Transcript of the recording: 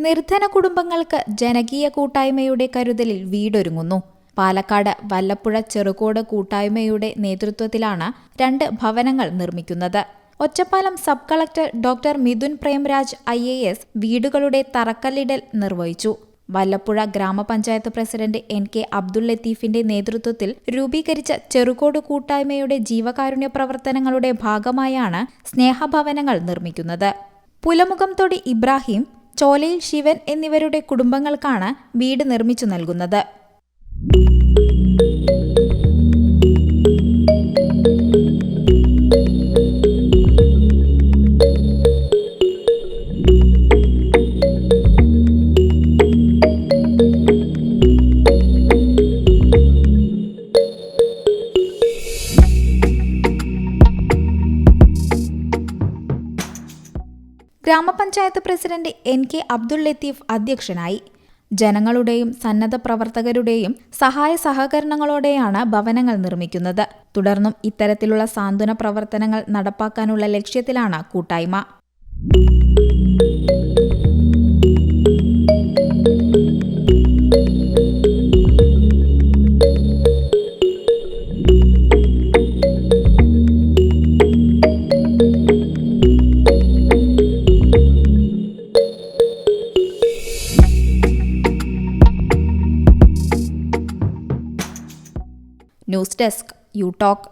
നിർധന കുടുംബങ്ങൾക്ക് ജനകീയ കൂട്ടായ്മയുടെ കരുതലിൽ വീടൊരുങ്ങുന്നു. പാലക്കാട് വല്ലപ്പുഴ ചെറുകോട് കൂട്ടായ്മയുടെ നേതൃത്വത്തിലാണ് 2 ഭവനങ്ങൾ നിർമ്മിക്കുന്നത്. Ottapalam sub collector doctor Mithun Premraj IAS വീടുകളുടെ തറക്കല്ലിടൽ നിർവഹിച്ചു. വല്ലപ്പുഴ ഗ്രാമപഞ്ചായത്ത് പ്രസിഡന്റ് NK അബ്ദുൾ ലത്തീഫിന്റെ നേതൃത്വത്തിൽ രൂപീകരിച്ച ചെറുകോട് കൂട്ടായ്മയുടെ ജീവകാരുണ്യ പ്രവർത്തനങ്ങളുടെ ഭാഗമായാണ് സ്നേഹഭവനങ്ങൾ നിർമ്മിക്കുന്നത്. പുലമുഖം തൊടി ഇബ്രാഹിം, ചോലയിൽ ശിവൻ എന്നിവരുടെ കുടുംബങ്ങൾക്കാണ് വീട് നിർമ്മിച്ചു നൽകുന്നത്. ഗ്രാമപഞ്ചായത്ത് പ്രസിഡന്റ് NK അബ്ദുൾ ലത്തീഫ് അധ്യക്ഷനായി. ജനങ്ങളുടെയും സന്നദ്ധ പ്രവർത്തകരുടെയും സഹായ സഹകരണങ്ങളോടെയാണ് ഭവനങ്ങൾ നിർമ്മിക്കുന്നത്. തുടർന്നും ഇത്തരത്തിലുള്ള സാന്ത്വന പ്രവർത്തനങ്ങൾ നടപ്പാക്കാനുള്ള ലക്ഷ്യത്തിലാണ് കൂട്ടായ്മ. News desk you talk.